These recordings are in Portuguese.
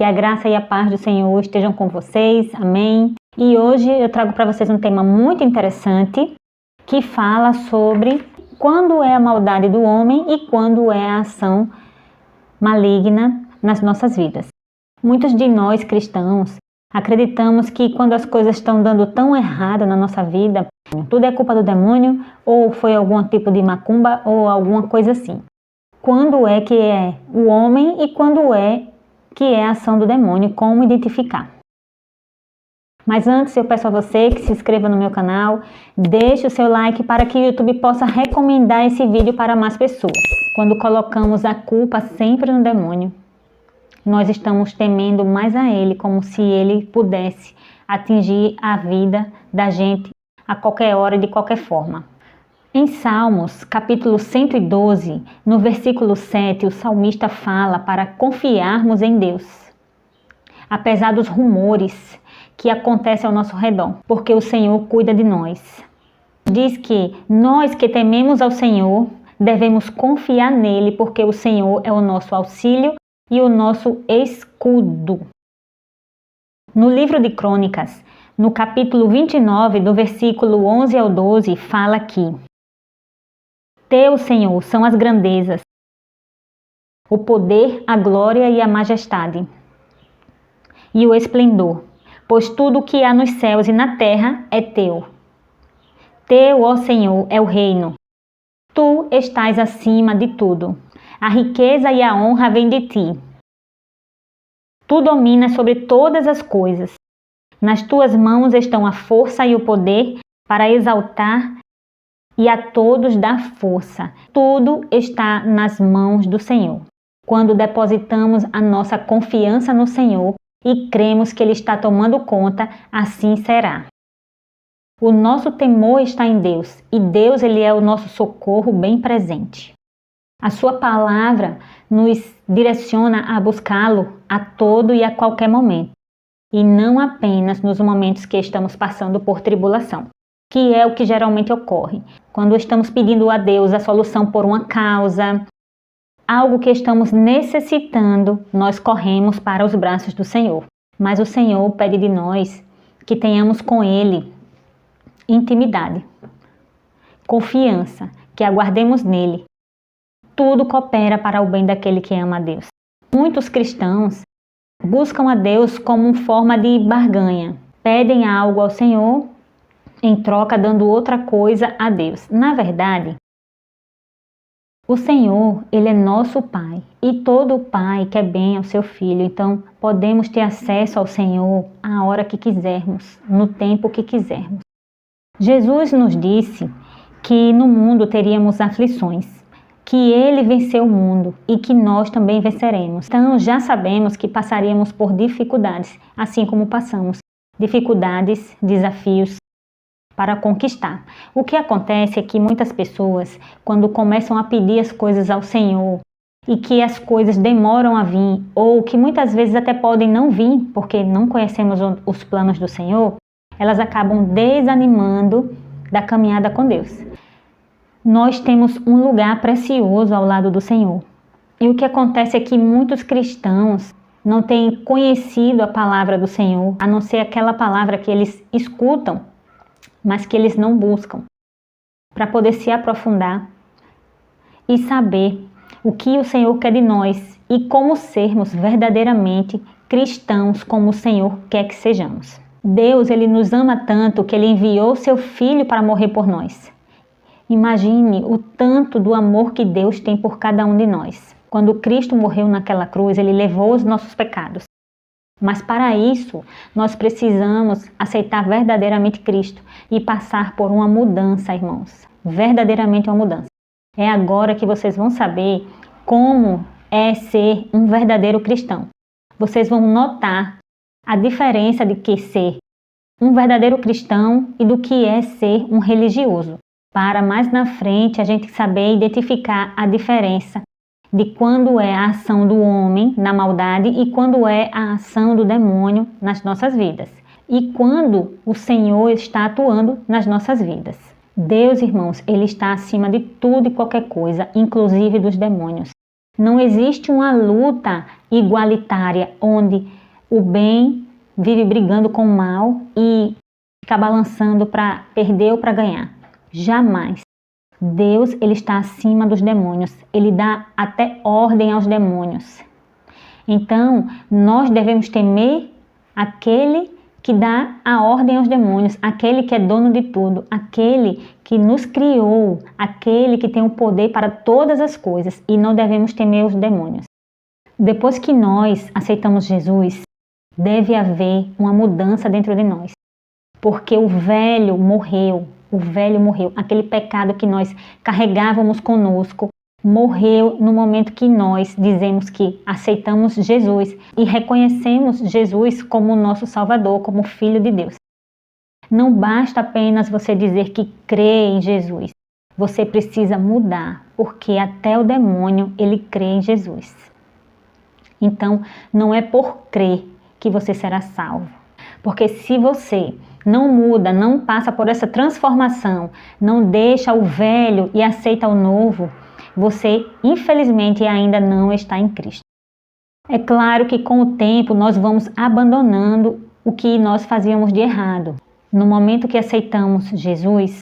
Que a graça e a paz do Senhor estejam com vocês, amém? E hoje eu trago para vocês um tema muito interessante que fala sobre quando é a maldade do homem e quando é a ação maligna nas nossas vidas. Muitos de nós cristãos acreditamos que quando as coisas estão dando tão errado na nossa vida, tudo é culpa do demônio, ou foi algum tipo de macumba, ou alguma coisa assim. Quando é que é o homem e quando é que é a ação do demônio, como identificar? Mas antes eu peço a você que se inscreva no meu canal, deixe o seu like para que o YouTube possa recomendar esse vídeo para mais pessoas. Quando colocamos a culpa sempre no demônio, nós estamos temendo mais a ele, como se ele pudesse atingir a vida da gente a qualquer hora e de qualquer forma. Em Salmos, capítulo 112, no versículo 7, o salmista fala para confiarmos em Deus, apesar dos rumores que acontecem ao nosso redor, porque o Senhor cuida de nós. Diz que nós que tememos ao Senhor devemos confiar nele, porque o Senhor é o nosso auxílio e o nosso escudo. No livro de Crônicas, no capítulo 29, do versículo 11 ao 12, fala que Teu, Senhor, são as grandezas, o poder, a glória e a majestade, e o esplendor, pois tudo o que há nos céus e na terra é teu. Teu, ó Senhor, é o reino. Tu estás acima de tudo. A riqueza e a honra vêm de ti. Tu dominas sobre todas as coisas. Nas tuas mãos estão a força e o poder para exaltar e a todos dar força. Tudo está nas mãos do Senhor. Quando depositamos a nossa confiança no Senhor e cremos que Ele está tomando conta, assim será. O nosso temor está em Deus e Deus ele é o nosso socorro bem presente. A sua palavra nos direciona a buscá-lo a todo e a qualquer momento, e não apenas nos momentos que estamos passando por tribulação, que é o que geralmente ocorre. Quando estamos pedindo a Deus a solução por uma causa, algo que estamos necessitando, nós corremos para os braços do Senhor. Mas o Senhor pede de nós que tenhamos com Ele intimidade, confiança, que aguardemos nele. Tudo coopera para o bem daquele que ama a Deus. Muitos cristãos buscam a Deus como forma de barganha. Pedem algo ao Senhor, em troca dando outra coisa a Deus. Na verdade, o Senhor, Ele é nosso Pai. E todo pai quer bem ao seu filho. Então, podemos ter acesso ao Senhor a hora que quisermos, no tempo que quisermos. Jesus nos disse que no mundo teríamos aflições, que Ele venceu o mundo e que nós também venceremos. Então, já sabemos que passaríamos por dificuldades, assim como passamos. Dificuldades, desafios para conquistar. O que acontece é que muitas pessoas, quando começam a pedir as coisas ao Senhor e que as coisas demoram a vir, ou que muitas vezes até podem não vir, porque não conhecemos os planos do Senhor, elas acabam desanimando da caminhada com Deus. Nós temos um lugar precioso ao lado do Senhor. E o que acontece é que muitos cristãos não têm conhecido a palavra do Senhor, a não ser aquela palavra que eles escutam, mas que eles não buscam, para poder se aprofundar e saber o que o Senhor quer de nós e como sermos verdadeiramente cristãos como o Senhor quer que sejamos. Deus, Ele nos ama tanto que Ele enviou seu Filho para morrer por nós. Imagine o tanto do amor que Deus tem por cada um de nós. Quando Cristo morreu naquela cruz, Ele levou os nossos pecados. Mas para isso, nós precisamos aceitar verdadeiramente Cristo e passar por uma mudança, irmãos. Verdadeiramente uma mudança. É agora que vocês vão saber como é ser um verdadeiro cristão. Vocês vão notar a diferença de que ser um verdadeiro cristão e do que é ser um religioso. Para mais na frente a gente saber identificar a diferença de quando é a ação do homem na maldade e quando é a ação do demônio nas nossas vidas. E quando o Senhor está atuando nas nossas vidas. Deus, irmãos, Ele está acima de tudo e qualquer coisa, inclusive dos demônios. Não existe uma luta igualitária onde o bem vive brigando com o mal e fica balançando para perder ou para ganhar. Jamais. Deus, ele está acima dos demônios. Ele dá até ordem aos demônios. Então, nós devemos temer aquele que dá a ordem aos demônios, aquele que é dono de tudo, aquele que nos criou, aquele que tem o poder para todas as coisas, e não devemos temer os demônios. Depois que nós aceitamos Jesus, deve haver uma mudança dentro de nós, porque o velho morreu, aquele pecado que nós carregávamos conosco, morreu no momento que nós dizemos que aceitamos Jesus e reconhecemos Jesus como nosso Salvador, como Filho de Deus. Não basta apenas você dizer que crê em Jesus. Você precisa mudar, porque até o demônio, ele crê em Jesus. Então, não é por crer que você será salvo. Porque se você não muda, não passa por essa transformação, não deixa o velho e aceita o novo, você, infelizmente, ainda não está em Cristo. É claro que com o tempo nós vamos abandonando o que nós fazíamos de errado. No momento que aceitamos Jesus,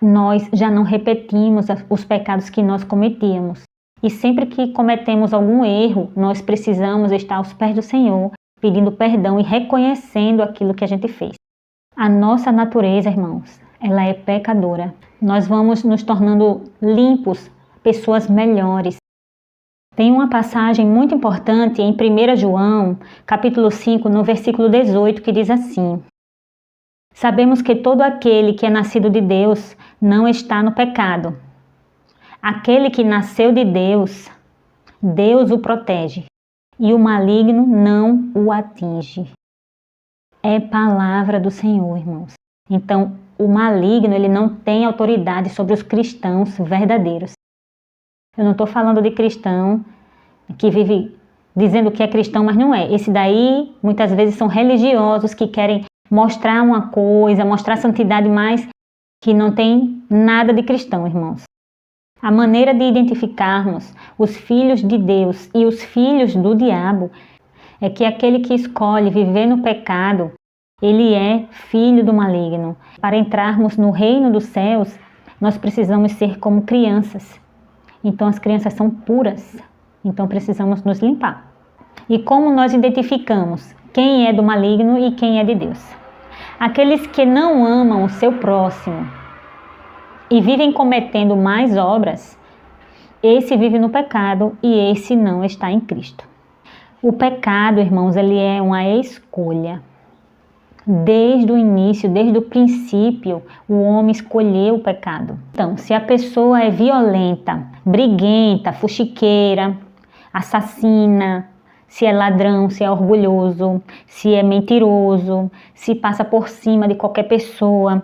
nós já não repetimos os pecados que nós cometíamos. E sempre que cometemos algum erro, nós precisamos estar aos pés do Senhor, pedindo perdão e reconhecendo aquilo que a gente fez. A nossa natureza, irmãos, ela é pecadora. Nós vamos nos tornando limpos, pessoas melhores. Tem uma passagem muito importante em 1 João, capítulo 5, no versículo 18, que diz assim: Sabemos que todo aquele que é nascido de Deus não está no pecado. Aquele que nasceu de Deus, Deus o protege, e o maligno não o atinge. É palavra do Senhor, irmãos. Então, o maligno, ele não tem autoridade sobre os cristãos verdadeiros. Eu não estou falando de cristão que vive dizendo que é cristão, mas não é. Esse daí, muitas vezes, são religiosos que querem mostrar uma coisa, mostrar santidade, mas que não tem nada de cristão, irmãos. A maneira de identificarmos os filhos de Deus e os filhos do diabo é que aquele que escolhe viver no pecado, ele é filho do maligno. Para entrarmos no reino dos céus, nós precisamos ser como crianças. Então as crianças são puras, então precisamos nos limpar. E como nós identificamos quem é do maligno e quem é de Deus? Aqueles que não amam o seu próximo e vivem cometendo mais obras, esse vive no pecado e esse não está em Cristo. O pecado, irmãos, ele é uma escolha. Desde o início, desde o princípio, o homem escolheu o pecado. Então, se a pessoa é violenta, briguenta, fuxiqueira, assassina, se é ladrão, se é orgulhoso, se é mentiroso, se passa por cima de qualquer pessoa,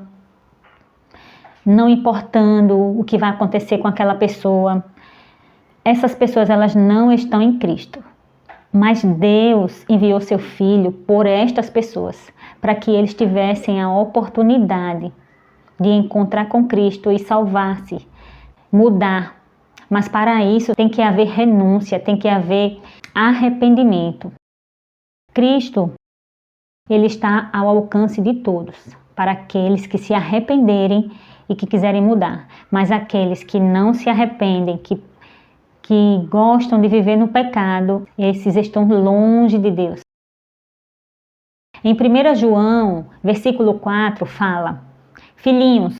não importando o que vai acontecer com aquela pessoa, essas pessoas, elas não estão em Cristo. Mas Deus enviou seu Filho por estas pessoas, para que eles tivessem a oportunidade de encontrar com Cristo e salvar-se, mudar. Mas para isso tem que haver renúncia, tem que haver arrependimento. Cristo, ele está ao alcance de todos, para aqueles que se arrependerem e que quiserem mudar. Mas aqueles que não se arrependem, que gostam de viver no pecado, esses estão longe de Deus. Em 1 João, versículo 4, fala: Filhinhos,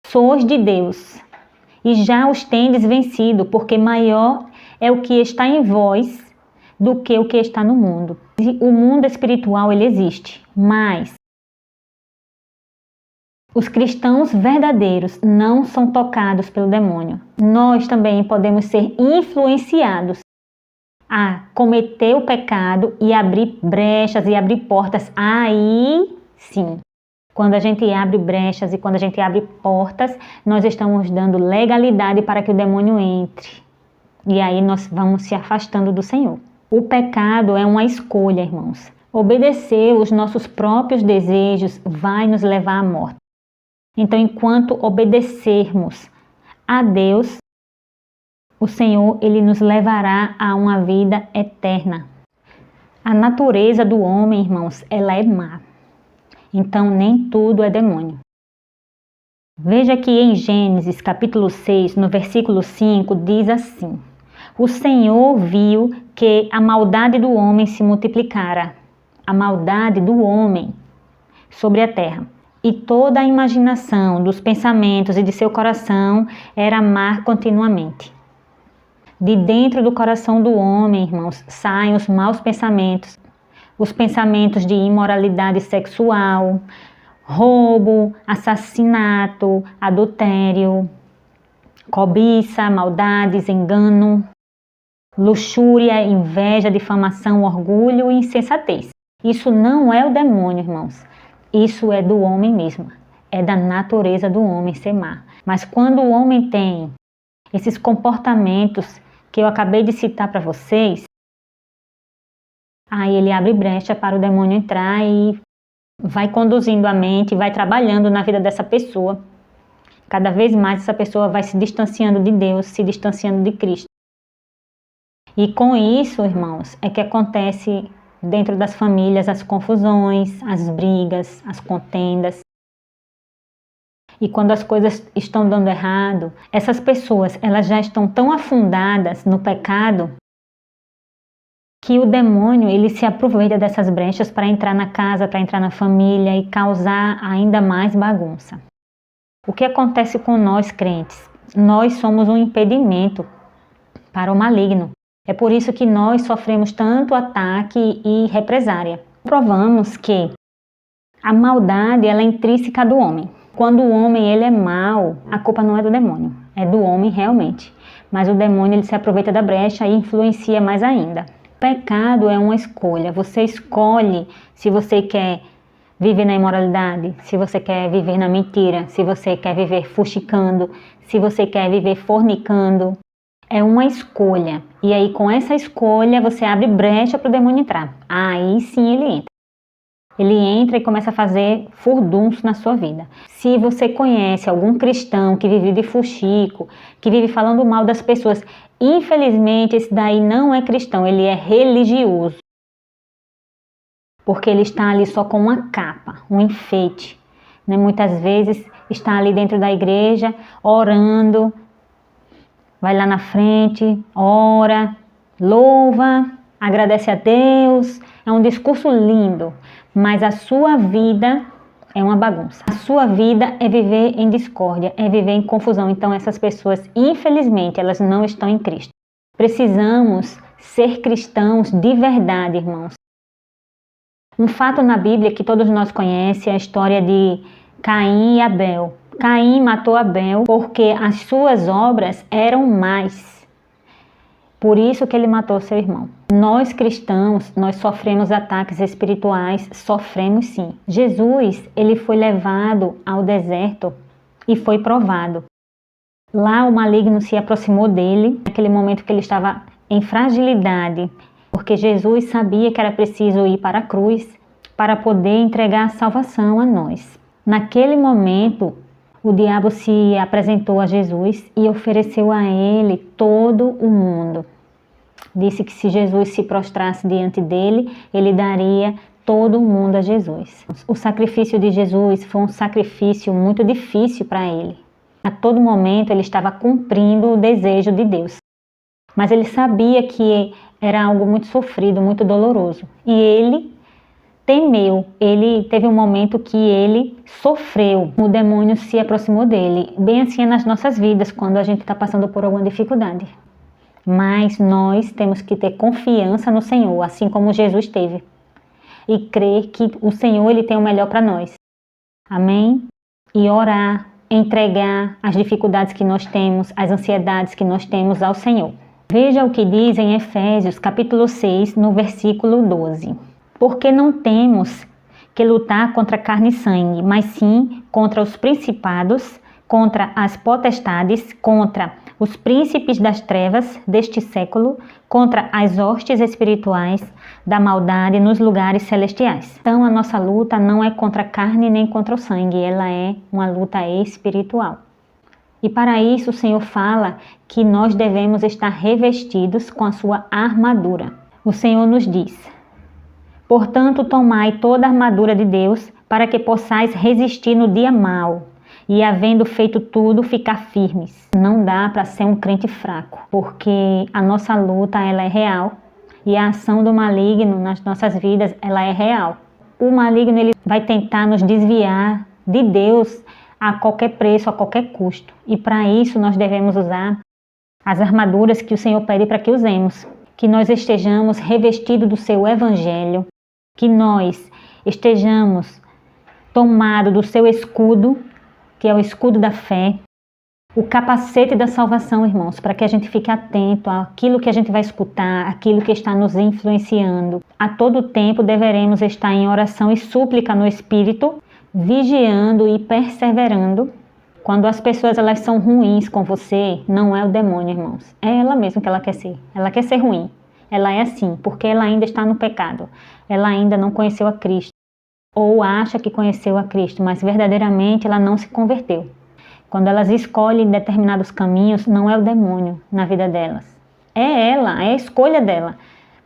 sois de Deus, e já os tendes vencido, porque maior é o que está em vós do que o que está no mundo. O mundo espiritual, ele existe, mas os cristãos verdadeiros não são tocados pelo demônio. Nós também podemos ser influenciados a cometer o pecado e abrir brechas e abrir portas. Aí sim, quando a gente abre brechas e quando a gente abre portas, nós estamos dando legalidade para que o demônio entre. E aí nós vamos se afastando do Senhor. O pecado é uma escolha, irmãos. Obedecer os nossos próprios desejos vai nos levar à morte. Então, enquanto obedecermos a Deus, o Senhor, ele nos levará a uma vida eterna. A natureza do homem, irmãos, ela é má. Então, nem tudo é demônio. Veja que em Gênesis capítulo 6, no versículo 5, diz assim: o Senhor viu que a maldade do homem se multiplicara, a maldade do homem sobre a terra, e toda a imaginação dos pensamentos e de seu coração era má continuamente. De dentro do coração do homem, irmãos, saem os maus pensamentos, os pensamentos de imoralidade sexual, roubo, assassinato, adultério, cobiça, maldades, engano, luxúria, inveja, difamação, orgulho e insensatez. Isso não é o demônio, irmãos. Isso é do homem mesmo. É da natureza do homem ser má. Mas quando o homem tem esses comportamentos que eu acabei de citar para vocês, aí ele abre brecha para o demônio entrar e vai conduzindo a mente, vai trabalhando na vida dessa pessoa. Cada vez mais essa pessoa vai se distanciando de Deus, se distanciando de Cristo. E com isso, irmãos, é que acontece dentro das famílias as confusões, as brigas, as contendas. E quando as coisas estão dando errado, essas pessoas, elas já estão tão afundadas no pecado que o demônio, ele se aproveita dessas brechas para entrar na casa, para entrar na família e causar ainda mais bagunça. O que acontece com nós crentes? Nós somos um impedimento para o maligno. É por isso que nós sofremos tanto ataque e represária. Provamos que a maldade, ela é intrínseca do homem. Quando o homem ele é mau, a culpa não é do demônio, é do homem realmente. Mas o demônio ele se aproveita da brecha e influencia mais ainda. O pecado é uma escolha. Você escolhe se você quer viver na imoralidade, se você quer viver na mentira, se você quer viver fuxicando, se você quer viver fornicando. É uma escolha. E aí com essa escolha você abre brecha para o demônio entrar. Aí sim ele entra. Ele entra e começa a fazer furdunço na sua vida. Se você conhece algum cristão que vive de fuxico, que vive falando mal das pessoas, infelizmente esse daí não é cristão, ele é religioso. Porque ele está ali só com uma capa, um enfeite. Né? Muitas vezes está ali dentro da igreja, orando, vai lá na frente, ora, louva, agradece a Deus. É um discurso lindo, mas a sua vida é uma bagunça. A sua vida é viver em discórdia, é viver em confusão. Então essas pessoas, infelizmente, elas não estão em Cristo. Precisamos ser cristãos de verdade, irmãos. Um fato na Bíblia que todos nós conhecemos é a história de Caim e Abel. Caim matou Abel porque as suas obras eram más. Por isso que ele matou seu irmão. Nós cristãos, nós sofremos ataques espirituais, sofremos sim. Jesus, ele foi levado ao deserto e foi provado. Lá o maligno se aproximou dele, naquele momento que ele estava em fragilidade, porque Jesus sabia que era preciso ir para a cruz para poder entregar a salvação a nós. Naquele momento, o diabo se apresentou a Jesus e ofereceu a ele todo o mundo. Disse que se Jesus se prostrasse diante dele, ele daria todo o mundo a Jesus. O sacrifício de Jesus foi um sacrifício muito difícil para ele. A todo momento ele estava cumprindo o desejo de Deus. Mas ele sabia que era algo muito sofrido, muito doloroso. E ele temeu, ele teve um momento que ele sofreu. O demônio se aproximou dele. Bem assim é nas nossas vidas, quando a gente está passando por alguma dificuldade. Mas nós temos que ter confiança no Senhor, assim como Jesus teve. E crer que o Senhor ele tem o melhor para nós. Amém? E orar, entregar as dificuldades que nós temos, as ansiedades que nós temos ao Senhor. Veja o que diz em Efésios capítulo 6, no versículo 12. Porque não temos que lutar contra carne e sangue, mas sim contra os principados, contra as potestades, contra os príncipes das trevas deste século, contra as hostes espirituais da maldade nos lugares celestiais. Então a nossa luta não é contra a carne nem contra o sangue, ela é uma luta espiritual. E para isso o Senhor fala que nós devemos estar revestidos com a sua armadura. O Senhor nos diz: portanto, tomai toda a armadura de Deus para que possais resistir no dia mau e, havendo feito tudo, ficar firmes. Não dá para ser um crente fraco, porque a nossa luta ela é real e a ação do maligno nas nossas vidas ela é real. O maligno ele vai tentar nos desviar de Deus a qualquer preço, a qualquer custo. E para isso nós devemos usar as armaduras que o Senhor pede para que usemos. Que nós estejamos revestidos do seu evangelho, que nós estejamos tomados do seu escudo, que é o escudo da fé, o capacete da salvação, irmãos, para que a gente fique atento àquilo que a gente vai escutar, àquilo que está nos influenciando. A todo tempo deveremos estar em oração e súplica no Espírito, vigiando e perseverando. Quando as pessoas elas são ruins com você, não é o demônio, irmãos. É ela mesma que ela quer ser. Ela quer ser ruim. Ela é assim, porque ela ainda está no pecado. Ela ainda não conheceu a Cristo. Ou acha que conheceu a Cristo, mas verdadeiramente ela não se converteu. Quando elas escolhem determinados caminhos, não é o demônio na vida delas. É ela, é a escolha dela.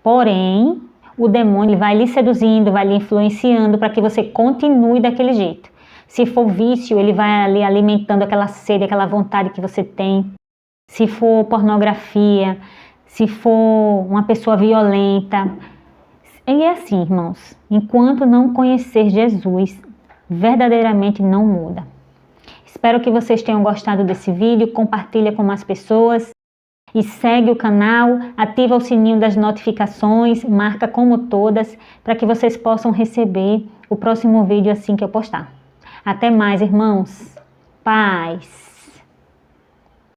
Porém, o demônio vai lhe seduzindo, vai lhe influenciando para que você continue daquele jeito. Se for vício, ele vai ali alimentando aquela sede, aquela vontade que você tem. Se for pornografia, se for uma pessoa violenta. E é assim, irmãos, enquanto não conhecer Jesus, verdadeiramente não muda. Espero que vocês tenham gostado desse vídeo, compartilha com mais pessoas e segue o canal, ativa o sininho das notificações, marca como todas, para que vocês possam receber o próximo vídeo assim que eu postar. Até mais, irmãos. Paz.